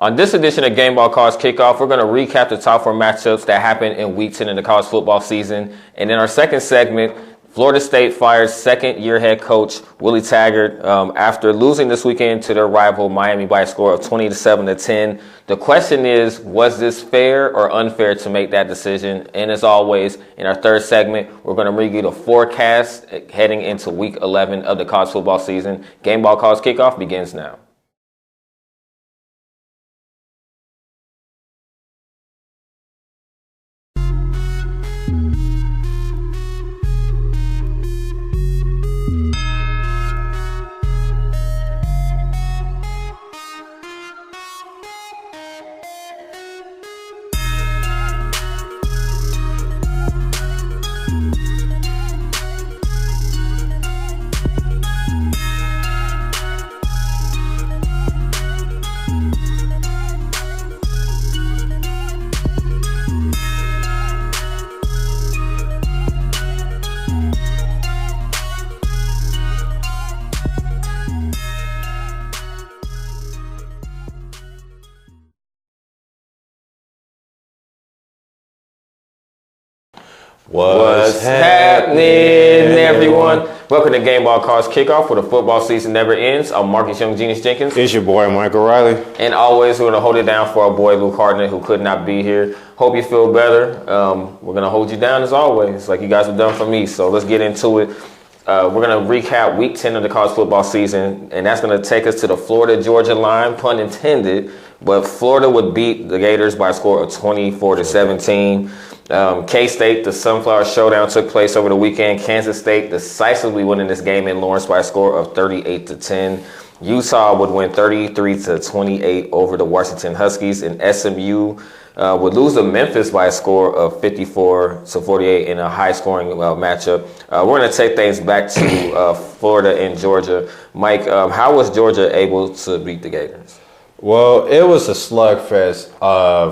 On this edition of Gameball College Kickoff, we're going to recap the top 4 matchups that happened in Week 10 in the college football season. And in our second segment, Florida State fires second-year head coach Willie Taggart after losing this weekend to their rival Miami by a score of 20-7-10. The question is, was this fair or unfair to make that decision? And as always, in our third segment, we're going to review the forecast heading into Week 11 of the college football season. Gameball College Kickoff begins now. What's happening, everyone? Welcome to Gameball College Kickoff, where the football season never ends. I'm Marcus Young Genius Jenkins. It's your boy, Michael Riley. And always, we're going to hold it down for our boy, Luke Hartnett, who could not be here. Hope you feel better. We're going to hold you down as always, like you guys have done for me. So let's get into it. We're going to recap Week 10 of the college football season, and that's going to take us to the Florida-Georgia line, pun intended. But Florida would beat the Gators by a score of 24-17. K-State, the Sunflower Showdown took place over the weekend. Kansas State decisively winning this game in Lawrence by a score of 38-10. Utah would win 33-28 over the Washington Huskies, and SMU would lose to Memphis by a score of 54-48 in a high-scoring matchup. We're going to take things back to Florida and Georgia. Mike, how was Georgia able to beat the Gators? Well, it was a slugfest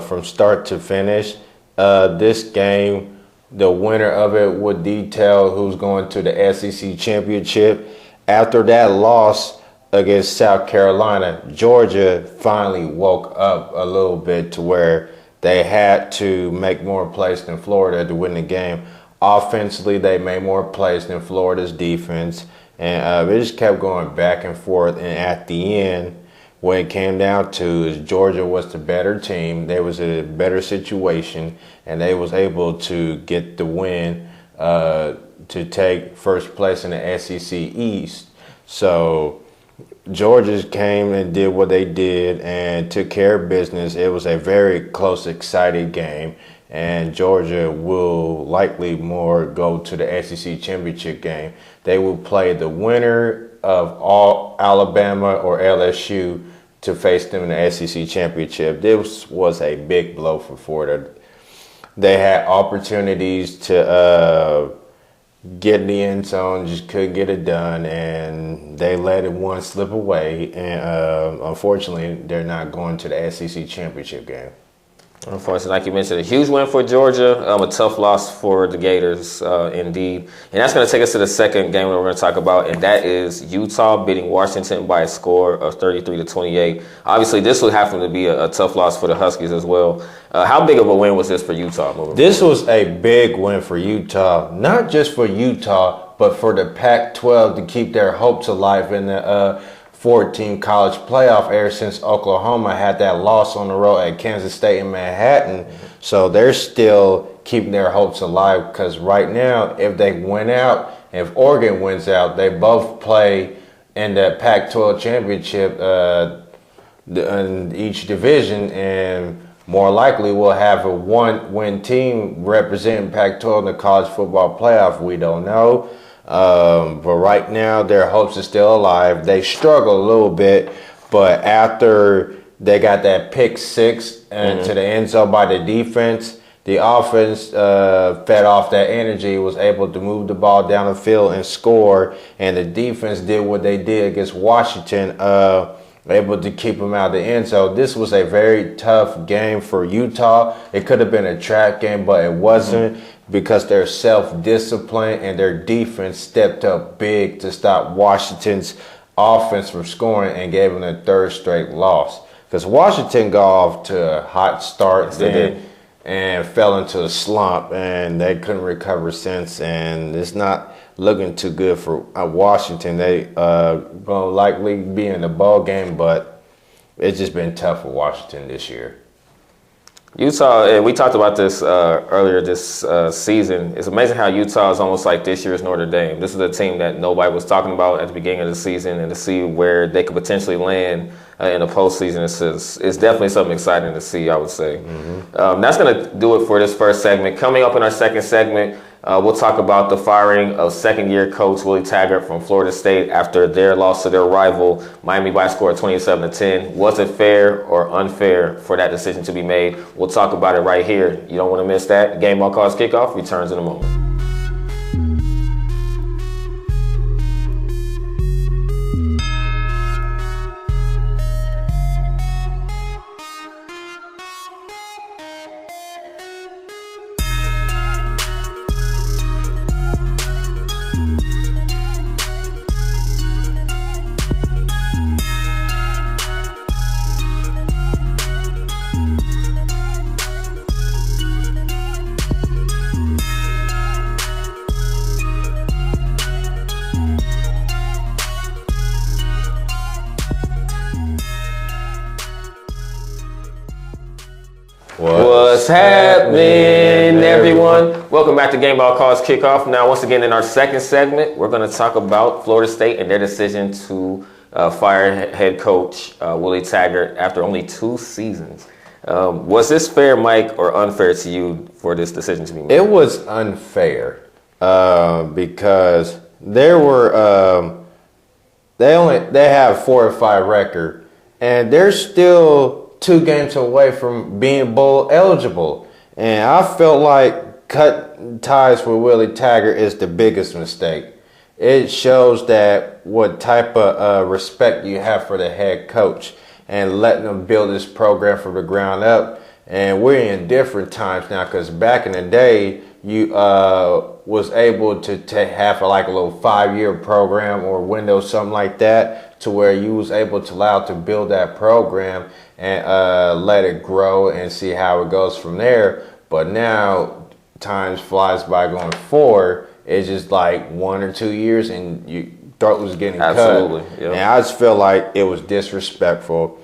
from start to finish. This game, the winner of it would detail who's going to the SEC championship. After that loss against South Carolina, Georgia finally woke up a little bit to where they had to make more plays than Florida to win the game. Offensively, they made more plays than Florida's defense, and it just kept going back and forth. And at the end, what it came down to is Georgia was the better team. They was in a better situation, and they was able to get the win to take first place in the SEC East. So Georgia came and did what they did and took care of business. It was a very close, exciting game, and Georgia will likely more go to the SEC championship game. They will play the winner of all Alabama or LSU to face them in the SEC championship. This was a big blow for Florida. They had opportunities to get in the end zone, just couldn't get it done, and they let one slip away. And unfortunately, they're not going to the SEC championship game. Unfortunately, like you mentioned, a huge win for Georgia, a tough loss for the Gators, indeed. And that's going to take us to the second game that we're going to talk about, and that is Utah beating Washington by a score of 33-28. Obviously, this would happen to be a tough loss for the Huskies as well. How big of a win was this for Utah? This was a big win for Utah, not just for Utah, but for the Pac-12 to keep their hopes alive in the 14 college playoff ever since Oklahoma had that loss on the road at Kansas State and Manhattan. So they're still keeping their hopes alive because right now, if they win out, if Oregon wins out, they both play in the Pac-12 championship in each division, and more likely we'll have a one-win team representing Pac-12 in the college football playoff. We don't know. But right now, their hopes are still alive. They struggle a little bit, but after they got that pick six to the end zone by the defense, the offense fed off that energy, was able to move the ball down the field and score, and the defense did what they did against Washington, able to keep them out of the end zone. This was a very tough game for Utah. It could have been a trap game, but it wasn't. Because their self-discipline and their defense stepped up big to stop Washington's offense from scoring and gave them their third straight loss. because Washington got off to a hot start and fell into a slump, and they couldn't recover since. And it's not looking too good for Washington. They gonna likely be in the ball game, but it's just been tough for Washington this year. Utah, and we talked about this earlier this season. It's amazing how Utah is almost like this year's Notre Dame. This is a team that nobody was talking about at the beginning of the season, and to see where they could potentially land in the postseason is definitely something exciting to see, I would say. Mm-hmm. That's going to do it for this first segment. Coming up in our second segment, we'll talk about the firing of second-year coach Willie Taggart from Florida State after their loss to their rival, Miami, by a score of 27-10. Was it fair or unfair for that decision to be made? We'll talk about it right here. You don't want to miss that. Gameball Calls Kickoff returns in a moment. What's happening, everyone? Welcome back to Gameball Calls Kickoff. Now, once again, in our second segment, we're going to talk about Florida State and their decision to fire head coach Willie Taggart after only 2 seasons. Was this fair, Mike, or unfair to you for this decision to be made? It was unfair because there were they have 4-5 record, and they're still 2 games away from being bowl eligible. And I felt like cutting ties with Willie Taggart is the biggest mistake. It shows that what type of respect you have for the head coach and letting them build this program from the ground up. And we're in different times now, because back in the day, you was able to have like a little 5-year program or window, something like that, to where you was able to allow to build that program and let it grow and see how it goes from there. But now times flies by going forward. It's just like 1 or 2 years and you throat was getting cut. Yep. And I just feel like it was disrespectful.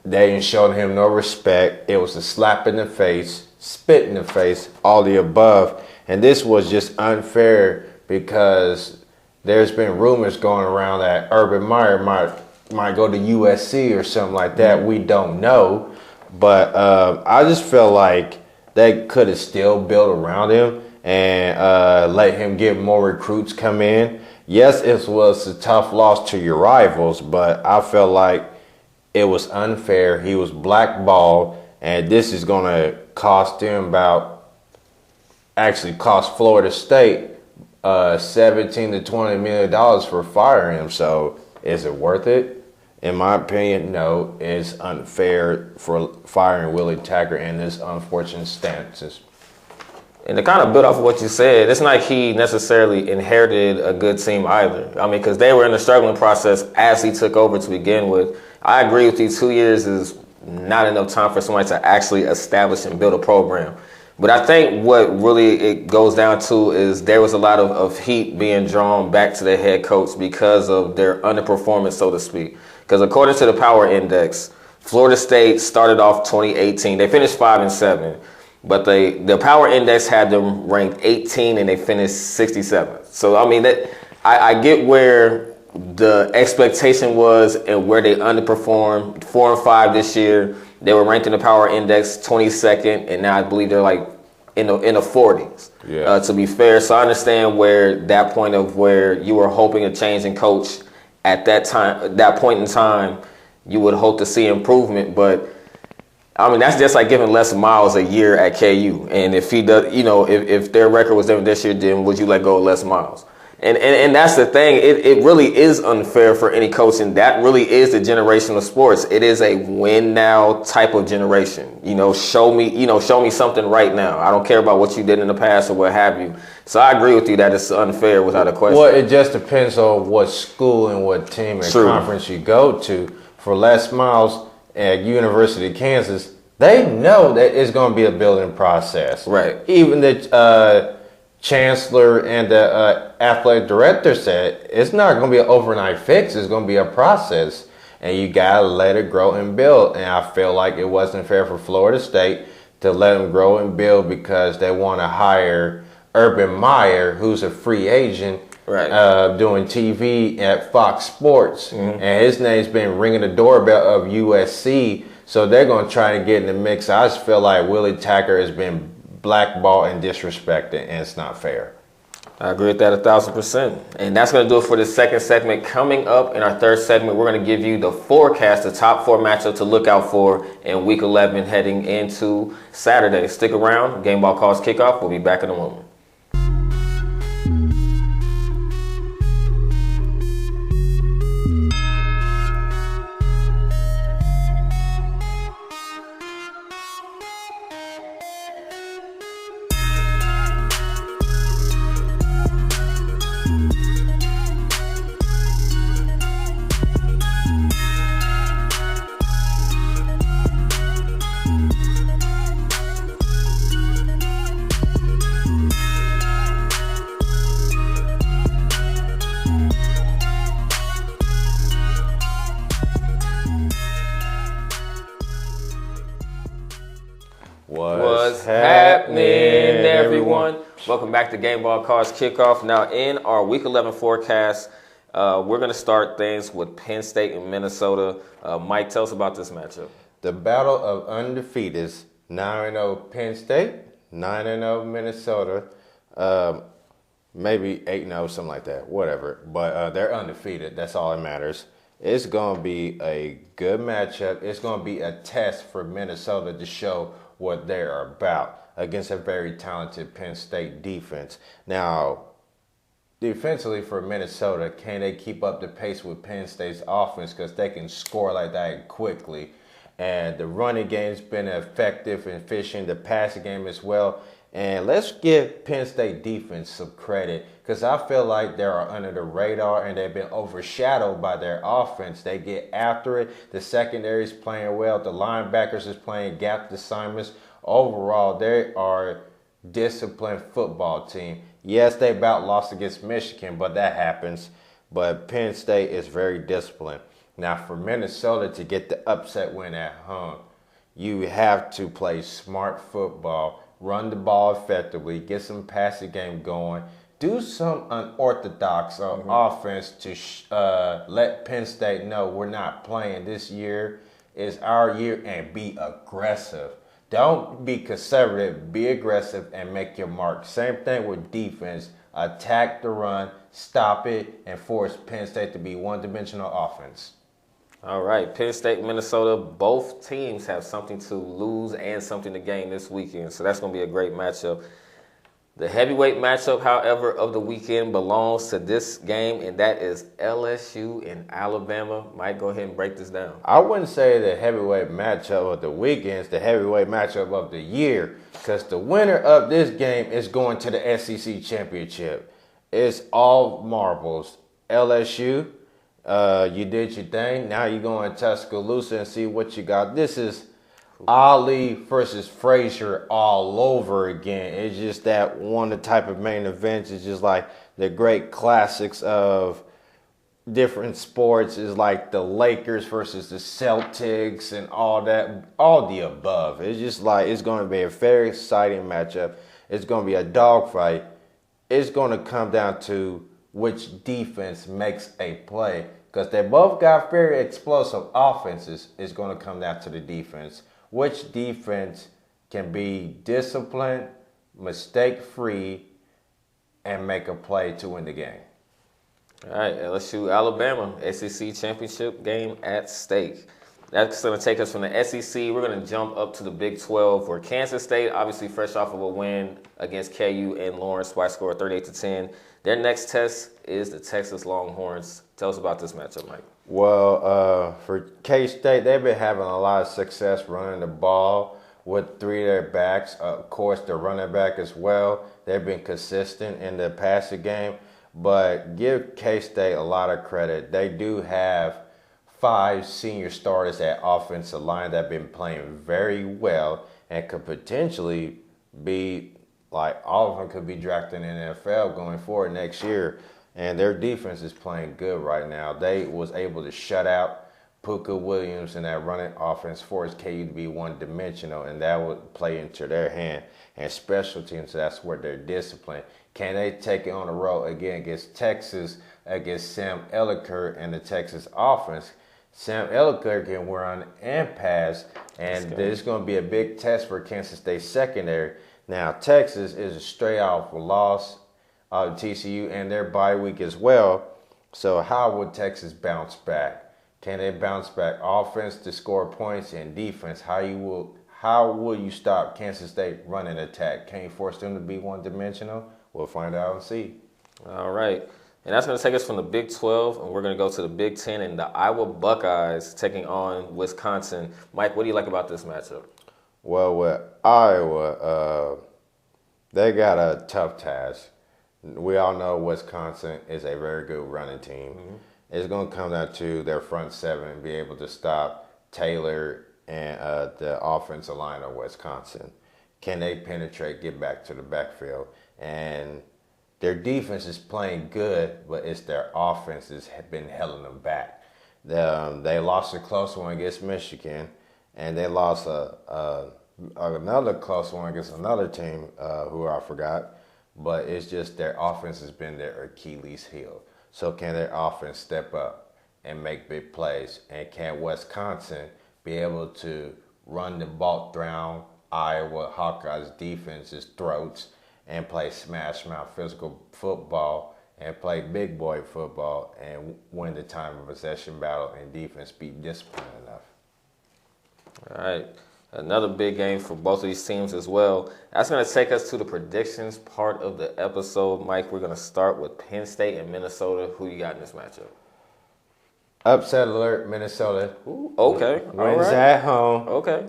They didn't show him no respect. It was a slap in the face, spit in the face, all the above. And this was just unfair because there's been rumors going around that Urban Meyer might go to USC or something like that. We don't know. But I just feel like they could have still built around him and let him get more recruits come in. Yes, it was a tough loss to your rivals, but I felt like it was unfair. He was blackballed, and this is going to cost Florida State $17 to $20 million for firing him. So is it worth it? In my opinion, no. It's unfair for firing Willie Taggart in this unfortunate stances. And to kind of build off of what you said, it's not like he necessarily inherited a good team either. I mean, because they were in the struggling process as he took over to begin with. I agree with you. 2 years is not enough time for somebody to actually establish and build a program. But I think what really it goes down to is there was a lot of heat being drawn back to the head coach because of their underperformance, so to speak. Because according to the Power Index, Florida State started off 2018. They finished 5-7. But the Power Index had them ranked 18 and they finished 67th. So, I mean, I get where the expectation was and where they underperformed. 4-5 this year. They were ranked in the Power Index 22nd, and now I believe they're like in the 40s. Yeah. To be fair, so I understand where that point of where you were hoping a change in coach at that point in time, you would hope to see improvement, but I mean, that's just like giving Les Miles a year at KU. And if he does, if their record was different this year, then would you let go of Les Miles? And that's the thing. It really is unfair for any coach, and that really is the generation of sports. It is a win now type of generation. Show me something right now. I don't care about what you did in the past or what have you. So I agree with you that it's unfair without a question. Well, it just depends on what school and what team and conference you go to. For Les Miles, at University of Kansas, they know that it's going to be a building process. Right. Even the chancellor and the athletic director said it's not going to be an overnight fix. It's going to be a process, and you got to let it grow and build. And I feel like it wasn't fair for Florida State to let them grow and build because they want to hire Urban Meyer, who's a free agent, right, doing TV at Fox Sports, and his name's been ringing the doorbell of USC. So they're going to try to get in the mix. I just feel like Willie Taggart has been blackballed and disrespected, and it's not fair. I agree with that 1,000%. And that's going to do it for the second segment. Coming up in our third segment, we're going to give you the forecast, the top 4 matchups to look out for in Week 11 heading into Saturday. Stick around. Gameball calls kickoff. We'll be back in a moment. What's happening, everyone? Welcome back to Gameball Cards Kickoff. Now, in our Week 11 forecast, we're going to start things with Penn State and Minnesota. Mike, tell us about this matchup. The battle of undefeateds, 9-0 Penn State, 9-0 Minnesota, maybe 8-0, something like that, whatever. But they're undefeated. That's all that matters. It's going to be a good matchup. It's going to be a test for Minnesota to show what they're about against a very talented Penn State defense. Now, defensively for Minnesota, can they keep up the pace with Penn State's offense? Because they can score like that quickly. And the running game's been effective and efficient, the passing game as well. And let's give Penn State defense some credit because I feel like they are under the radar and they've been overshadowed by their offense. They get after it. The secondary is playing well. The linebackers is playing gap assignments. Overall, they are disciplined football team. Yes, they about lost against Michigan, but that happens. But Penn State is very disciplined. Now, for Minnesota to get the upset win at home, you have to play smart football. Run the ball effectively, get some passing game going, do some unorthodox offense to let Penn State know we're not playing this year. It's our year, and be aggressive. Don't be conservative, be aggressive and make your mark. Same thing with defense. Attack the run, stop it, and force Penn State to be one-dimensional offense. All right, Penn State, Minnesota, both teams have something to lose and something to gain this weekend, so that's going to be a great matchup. The heavyweight matchup, however, of the weekend belongs to this game, and that is LSU and Alabama. Mike, go ahead and break this down. I wouldn't say the heavyweight matchup of the weekend is the heavyweight matchup of the year because the winner of this game is going to the SEC championship. It's all marbles. LSU. You did your thing. Now you're going to Tuscaloosa and see what you got. This is Ali versus Frazier all over again. It's just that one of the type of main events is just like the great classics of different sports is like the Lakers versus the Celtics and all that, all the above. It's just like it's going to be a very exciting matchup. It's going to be a dogfight. It's going to come down to which defense makes a play because they both got very explosive offenses. It's going to come down to the defense. Which defense can be disciplined, mistake-free, and make a play to win the game? All right, LSU, Alabama, SEC championship game at stake. That's going to take us from the SEC. We're going to jump up to the Big 12 where Kansas State, obviously fresh off of a win against KU and Lawrence by a score of 38-10. Their next test is the Texas Longhorns. Tell us about this matchup, Mike. Well, for K-State, they've been having a lot of success running the ball with 3 of their backs. Of course, the running back as well. They've been consistent in the passing game. But give K-State a lot of credit. They do have 5 senior starters at offensive line that have been playing very well and could potentially be, like, all of them could be drafted in the NFL going forward next year. And their defense is playing good right now. They was able to shut out Puka Williams and that running offense forced KU to be one-dimensional, and that would play into their hand. And special teams, that's where they're disciplined. Can they take it on the road again against Texas, against Sam Ellicott and the Texas offense? Sam Ellicott can run and pass, and there's going to be a big test for Kansas State secondary. Now, Texas is a straight off loss of TCU and their bye week as well. So how would Texas bounce back? Can they bounce back offense to score points and defense? How will you stop Kansas State running attack? Can you force them to be one-dimensional? We'll find out and see. All right. And that's going to take us from the Big 12, and we're going to go to the Big 10 and the Iowa Buckeyes taking on Wisconsin. Mike, what do you like about this matchup? Well, with Iowa, they got a tough task. We all know Wisconsin is a very good running team. Mm-hmm. It's going to come down to their front seven, be able to stop Taylor and the offensive line of Wisconsin. Can they penetrate, get back to the backfield? And their defense is playing good, but it's their offense that's been holding them back. They lost a close one against Michigan, and they lost another close one against another team who I forgot. But it's just their offense has been their Achilles heel. So can their offense step up and make big plays? And can Wisconsin be able to run the ball down Iowa Hawkeyes defense's throats and play smash mouth physical football and play big boy football and win the time of possession battle and defense be disciplined enough? All right. Another big game for both of these teams as well. That's going to take us to the predictions part of the episode. Mike, we're going to start with Penn State and Minnesota. Who you got in this matchup? Upset alert, Minnesota. Ooh, okay. Wins at home. Okay.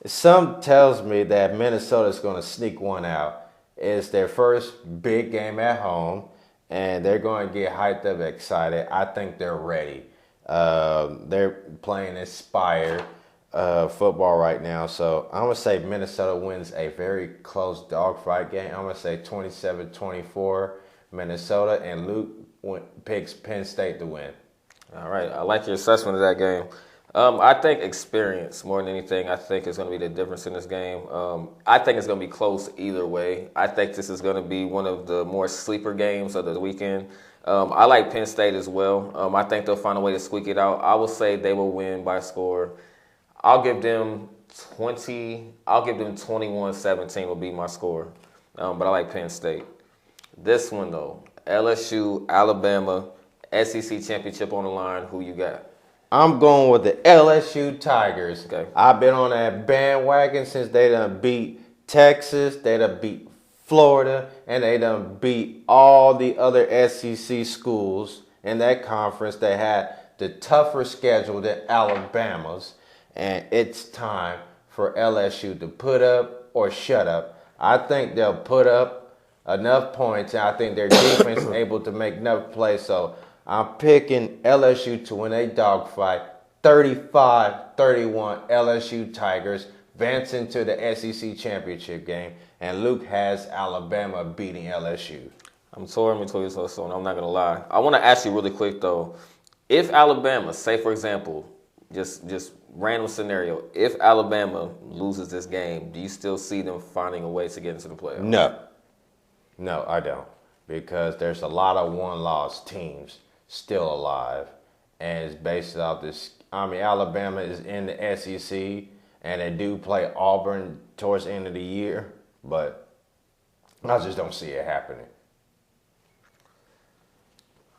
Some tells me that Minnesota's going to sneak one out. It's their first big game at home, and they're going to get hyped up, excited. I think they're ready. They're playing inspired football right now. So I'm going to say Minnesota wins a very close dogfight game. I'm going to say 27-24 Minnesota, and Luke picks Penn State to win. All right. I like your assessment of that game. I think experience more than anything. I think is going to be the difference in this game. I think it's going to be close either way. I think this is going to be one of the more sleeper games of the weekend. I like Penn State as well. I think they'll find a way to squeak it out. I will say they will win by a score. I'll give them 21-17 will be my score. But I like Penn State. This one, though, LSU, Alabama, SEC championship on the line. Who you got? I'm going with the LSU Tigers. Okay. I've been on that bandwagon since they done beat Texas, they done beat Florida, and they done beat all the other SEC schools in that conference. They had the tougher schedule than Alabama's, and it's time for LSU to put up or shut up. I think they'll put up enough points, and I think their defense is able to make enough plays. So I'm picking LSU to win a dogfight, 35-31 LSU Tigers, advancing to the SEC championship game, and Luke has Alabama beating LSU. I'm torn between these two, so I'm not going to lie. I want to ask you really quick, though. If Alabama, say for example, just random scenario, if Alabama loses this game, do you still see them finding a way to get into the playoffs? No, I don't, because there's a lot of one-loss teams still alive, and it's based off this. Alabama is in the SEC, and they do play Auburn towards the end of the year, but I just don't see it happening.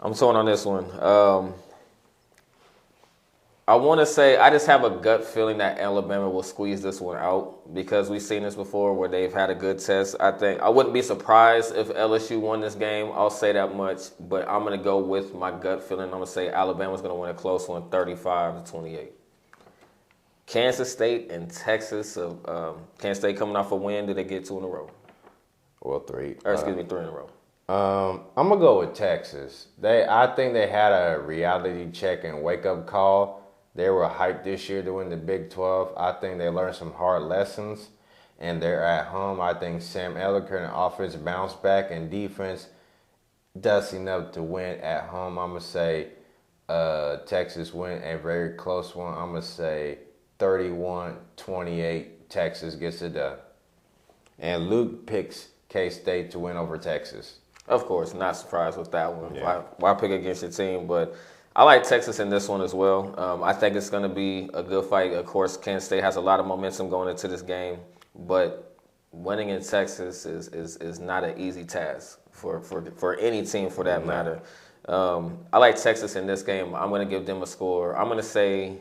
I'm torn on this one. I want to say I just have a gut feeling that Alabama will squeeze this one out because we've seen this before where they've had a good test. I think I wouldn't be surprised if LSU won this game. I'll say that much, but I'm going to go with my gut feeling. I'm going to say Alabama's going to win a close one, 35-28. Kansas State and Texas. Kansas State coming off a win. Did they get two in a row? Well, three. Or excuse me, three in a row. I'm gonna go with Texas. I think they had a reality check and wake up call. They were hyped this year to win the Big 12. I think they learned some hard lessons, and they're at home. I think Sam Ellinger and offense bounce back, and defense does enough to win at home. I'm gonna say Texas win a very close one. I'm gonna say 31-28. Texas gets it done, and Luke picks K-State to win over Texas. Of course, not surprised with that one. Yeah. Why pick against your team? But I like Texas in this one as well. I think it's going to be a good fight. Of course, Kent State has a lot of momentum going into this game, but winning in Texas is not an easy task for any team for that matter. I like Texas in this game. I'm going to give them a score. I'm going to say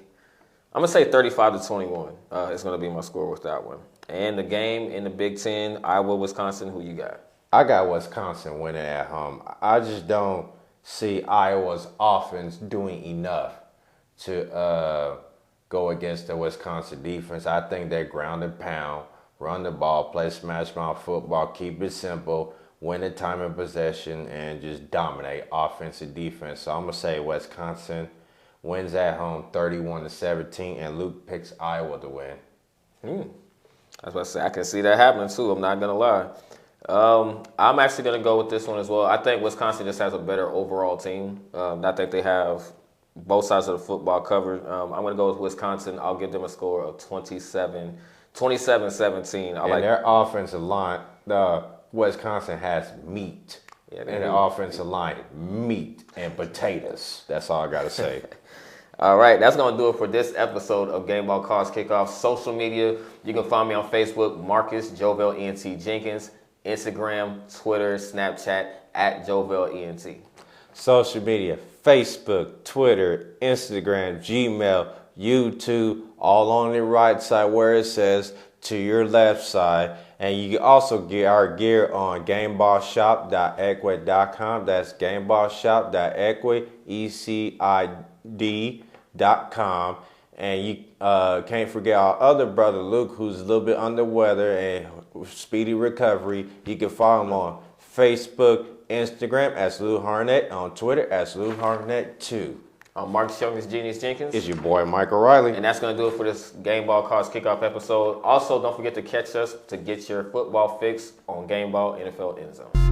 35-21. It's going to be my score with that one. And the game in the Big Ten, Iowa, Wisconsin. Who you got? I got Wisconsin winning at home. I just don't see Iowa's offense doing enough to go against the Wisconsin defense. I think they ground and pound, run the ball, play smash mouth football, keep it simple, win the time of possession, and just dominate offense and defense. So I'm going to say Wisconsin wins at home 31-17, and Luke picks Iowa to win. I was about to say, I can see that happening too. I'm not going to lie. I'm actually going to go with this one as well. I think Wisconsin just has a better overall team. I think they have both sides of the football covered. I'm going to go with Wisconsin. I'll give them a score of 27-17. And their offensive line, Wisconsin has meat. Yeah, and the offensive line, meat and potatoes. That's all I got to say. All right, that's going to do it for this episode of Gameball Calls Kickoff. Social media, you can find me on Facebook, Marcus Jovel ENT Jenkins, Instagram, Twitter, Snapchat, @JovelENT. Social media, Facebook, Twitter, Instagram, Gmail, YouTube, all on the right side where it says to your left side. And you can also get our gear on gameballshop.ecway.com. That's gameballshop.ecway.com. And you can't forget our other brother, Luke, who's a little bit under weather and speedy recovery. You can follow him on Facebook, Instagram as Lou Harnett, on Twitter as Lou Harnett2. I'm Marcus Youngest Genius Jenkins. It's your boy, Michael Riley. And that's going to do it for this Gameball Calls Kickoff episode. Also, don't forget to catch us to get your football fix on Gameball NFL End Zone.